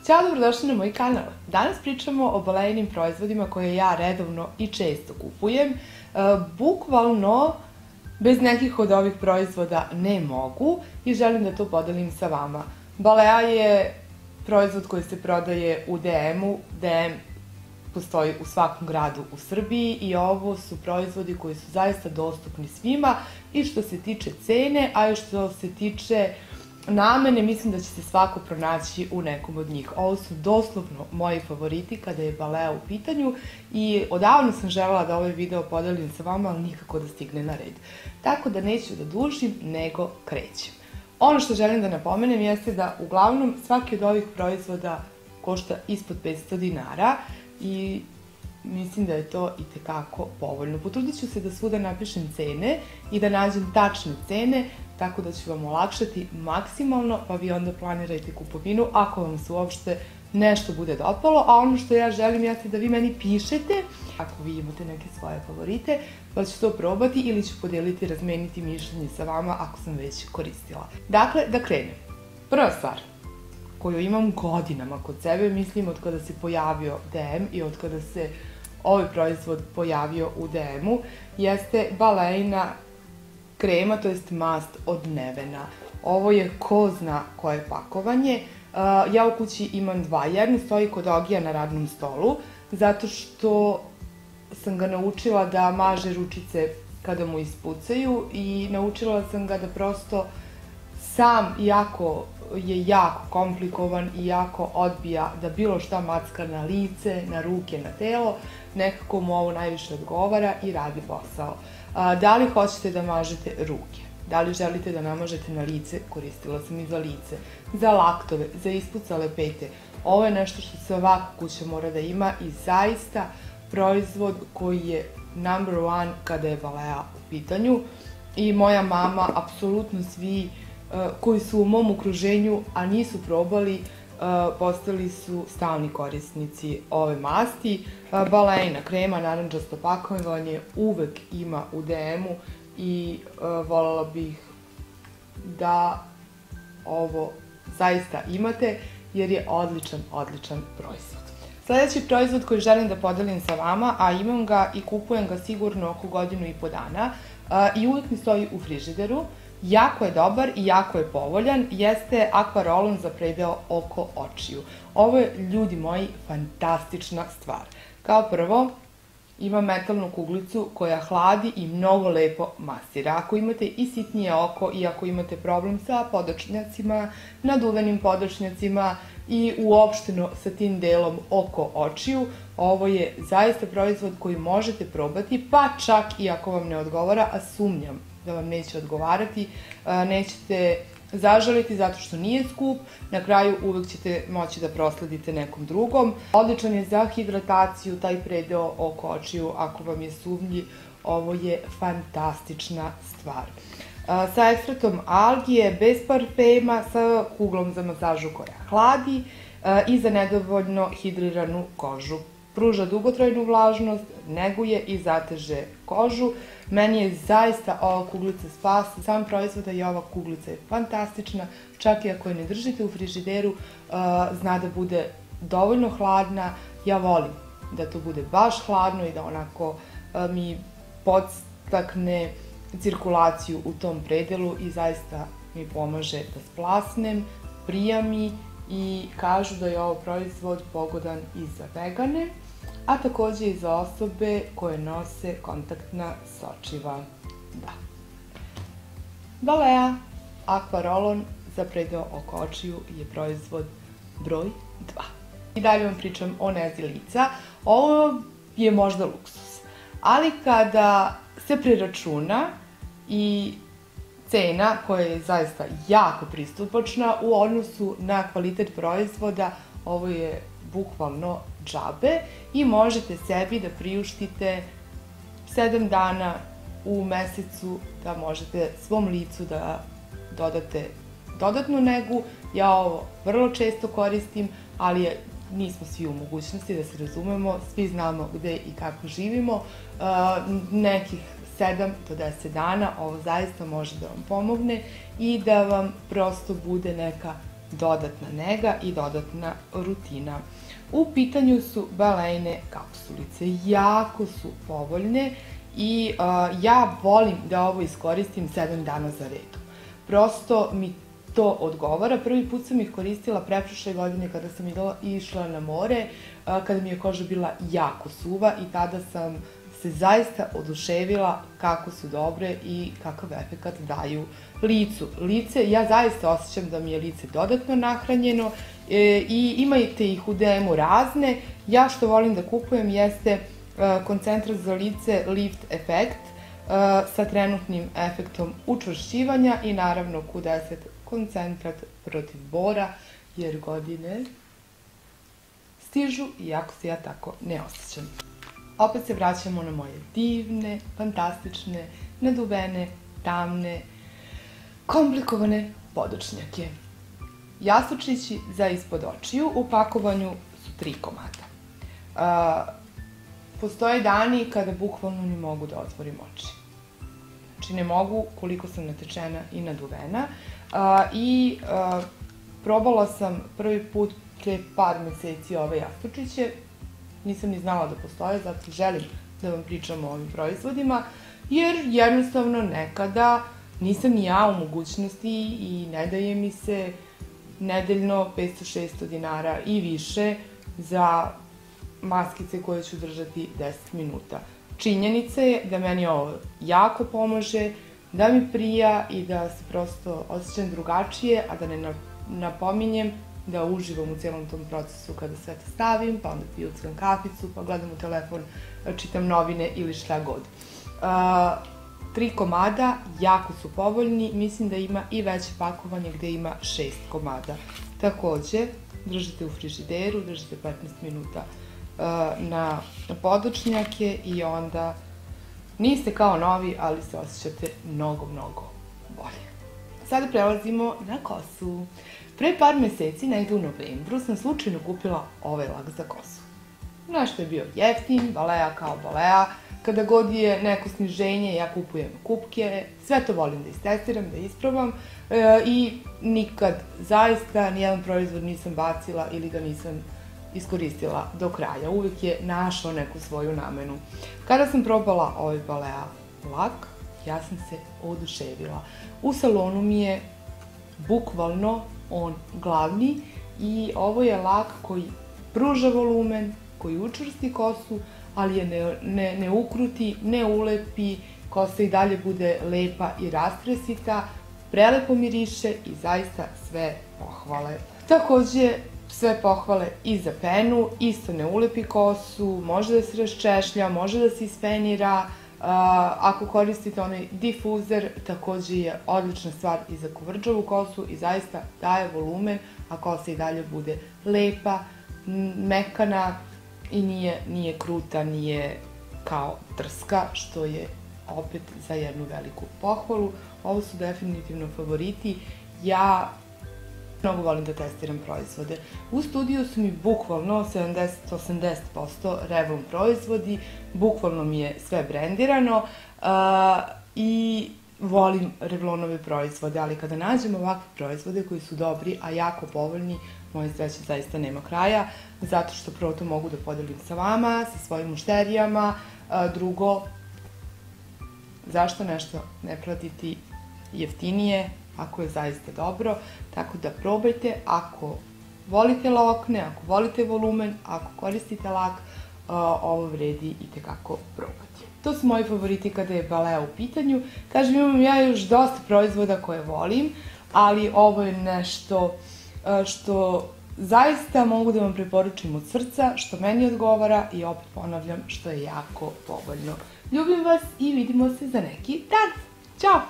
Ćao, dobrodošli na moj kanal. Danas pričamo o Balejinim proizvodima koje ja redovno i često kupujem. Bukvalno bez nekih od ovih proizvoda ne mogu i želim da to podelim sa vama. Balea je proizvod koji se prodaje u DM-u. DM postoji u svakom gradu u Srbiji i ovo su proizvodi koji su zaista dostupni svima i što se tiče cene, a i što se tiče namene, mislim da će se svako pronaći u nekom od njih. Ovo su doslovno moji favoriti kada je Balea u pitanju i odavno sam želela da ovaj video podelim sa vama, ali nikako da stigne na red. Tako da neću da dužim, nego krećem. Ono što želim da napomenem jeste da uglavnom svaki od ovih proizvoda košta ispod 500 dinara i mislim da je to itekako povoljno. Potrudit ću se da svuda napišem cene i da nađem tačne cene, tako da ću vam olakšati maksimalno, pa vi onda planirajte kupovinu ako vam se uopšte nešto bude dopalo, a ono što ja želim jeste da vi meni pišete ako vi imate neke svoje favorite, pa ću to probati ili ću podeliti, razmeniti mišljenje sa vama ako sam već koristila. Dakle, da krenem. Prva stvar koju imam godinama kod sebe, mislim od kada se pojavio DM i od kada se ovaj proizvod pojavio u DM-u, jeste Baleina krema, to jest mast od Nevena. Ovo je ko zna koje pakovanje. Ja u kući imam dva. Jedno stoji kod Ogija na radnom stolu, zato što sam ga naučila da maže ručice kada mu ispucaju i naučila sam ga da prosto sam, iako je jako komplikovan i jako odbija da bilo šta macka na lice, na ruke, na telo, nekako mu ovo najviše odgovara i radi posao. Da li hoćete da mažete ruke? Da li želite da namažete na lice? Koristila sam i za lice, za laktove, za ispucale pete. Ovo je nešto što svaka kuća mora da ima i zaista proizvod koji je number one kada je Balea u pitanju. I moja mama, apsolutno svi koji su u mom okruženju, a nisu probali, postali su stalni korisnici ove masti. Baleina krema, narandžasto pakovanje, uvek ima u DM-u i voljela bih da ovo zaista imate jer je odličan proizvod. Sljedeći proizvod koji želim da podelim sa vama, a imam ga i kupujem ga sigurno oko 1,5 godina i uvek mi stoji u frižideru, jako je dobar i jako je povoljan, jeste Aqua Roll-on za predeo oko očiju. Ovo je, ljudi moji, fantastična stvar. Kao prvo, ima metalnu kuglicu koja hladi i mnogo lepo masira. Ako imate i sitnije oko i ako imate problem sa podočnjacima, naduvenim podočnjacima i uopšteno sa tim delom oko očiju, ovo je zaista proizvod koji možete probati, pa čak i ako vam ne odgovara, a sumnjam da vam neće odgovarati, nećete zažaliti zato što nije skup, na kraju uvek ćete moći da prosledite nekom drugom. Odličan je za hidrataciju, taj predeo oko očiju, ako vam je sumnji, ovo je fantastična stvar. Sa ekstraktom algije, bez parfema, sa kuglom za masažu koja hladi i za nedovoljno hidriranu kožu. Pruža dugotrajnu vlažnost, neguje i zateže kožu. Meni je zaista ova kuglica spas. Sam proizvoda i ova kuglica je fantastična. Čak i ako je ne držite u frižideru, zna da bude dovoljno hladna. Ja volim da to bude baš hladno i da onako mi podstakne cirkulaciju u tom predelu i zaista mi pomaže da splasnem, prija mi i kažu da je ovo proizvod pogodan i za vegane, a takođe i za osobe koje nose kontaktna sočiva. Da. Balea Aqua Roll-on za predeo oko očiju je proizvod broj 2. I dalje vam pričam o nezi lica. Ovo je možda luksus, ali kada se preračuna i cena koja je zaista jako pristupačna u odnosu na kvalitet proizvoda, ovo je bukvalno džabe i možete sebi da priuštite 7 dana u mesecu da možete svom licu da dodate dodatnu negu. Ja ovo vrlo često koristim, ali nismo svi u mogućnosti da se razumemo, svi znamo gde i kako živimo. Nekih 7 do 10 dana ovo zaista može da vam pomogne i da vam prosto bude neka dodatna nega i dodatna rutina. U pitanju su balejne kapsulice, jako su povoljne i ja volim da ovo iskoristim 7 dana za redom. Prosto mi to odgovara. Prvi put sam ih koristila pretprošle godine kada sam išla na more, kada mi je koža bila jako suva i tada sam se zaista oduševila kako su dobre i kakav efekat daju licu. Ja zaista osjećam da mi je lice dodatno nahranjeno i imate ih u DM-u razne. Ja što volim da kupujem jeste koncentrat za lice Lift Effect sa trenutnim efektom učvršćivanja i naravno Q10 koncentrat protiv bora, jer godine stižu iako se ja tako ne osjećam. Opet se vraćamo na moje divne, fantastične, naduvene, tamne, komplikovane podočnjake. Jastučići za ispod očiju u pakovanju su 3 komada. Postoje dani kada bukvalno ne mogu da otvorim oči. Znači ne mogu koliko sam natečena i naduvena. I probala sam prvi put pre par meseci ove jastučiće. Nisam ni znala da postoje, zato želim da vam pričam o ovim proizvodima, jer jednostavno nekada nisam ni ja u mogućnosti i ne daje mi se nedeljno 500-600 dinara i više za maskice koje ću držati 10 minuta. Činjenica je da meni ovo jako pomaže, da mi prija i da se prosto osjećam drugačije, a da ne napominjem da uživam u cijelom tom procesu kada sve to stavim, pa onda pijuckam kaficu, pa gledam u telefon, čitam novine ili šta god. 3 komada, jako su povoljni, mislim da ima i veće pakovanje gde ima 6 komada. Takođe, držite u frižideru, držite 15 minuta na podočnjake i onda niste kao novi, ali se osjećate mnogo, mnogo bolje. Sada prelazimo na kosu. Pre par meseci, negde u novembru, sam slučajno kupila ovaj lak za kosu. Nešto je bio jeftin, balea kao balea. Kada god je neko sniženje, ja kupujem kupke. Sve to volim da istestiram, da isprobam. I nikad, zaista, nijedan proizvod nisam bacila ili ga nisam iskoristila do kraja. Uvek je našao neku svoju namenu. Kada sam probala ovaj balea lak, ja sam se oduševila. U salonu mi je bukvalno on glavni i ovo je lak koji pruža volumen, koji učvrsti kosu, ali je ne ukruti, ne ulepi, kosa i dalje bude lepa i rastresita, prelepo miriše i zaista sve pohvale. Takođe, sve pohvale i za penu, isto ne ulepi kosu, može da se raščešlja, može da se ispenira. Ako koristite onaj difuzer, takođe je odlična stvar i za kovrđavu kosu i zaista daje volumen, a kosa i dalje bude lepa, mekana i nije kruta, nije kao trska, što je opet za jednu veliku pohvalu. Ovo su definitivno favoriti. Ja mnogo volim da testiram proizvode. U studiju su mi bukvalno 70-80% Revlon proizvodi, bukvalno mi je sve brendirano i volim Revlonove proizvode, ali kada nađem ovakve proizvode koji su dobri, a jako povoljni, moje sreće zaista nema kraja, zato što prvo to mogu da podelim sa vama, sa svojim mušterijama, drugo, zašto nešto ne platiti jeftinije, ako je zaista dobro, tako da probajte, ako volite lokne, ako volite volumen, ako koristite lak, ovo vredi itekako probati. To su moji favoriti kada je balea u pitanju. Kažem, imam ja još dosta proizvoda koje volim, ali ovo je nešto što zaista mogu da vam preporučim od srca, što meni odgovara i opet ponavljam što je jako povoljno. Ljubim vas i vidimo se za neki dan. Ćao!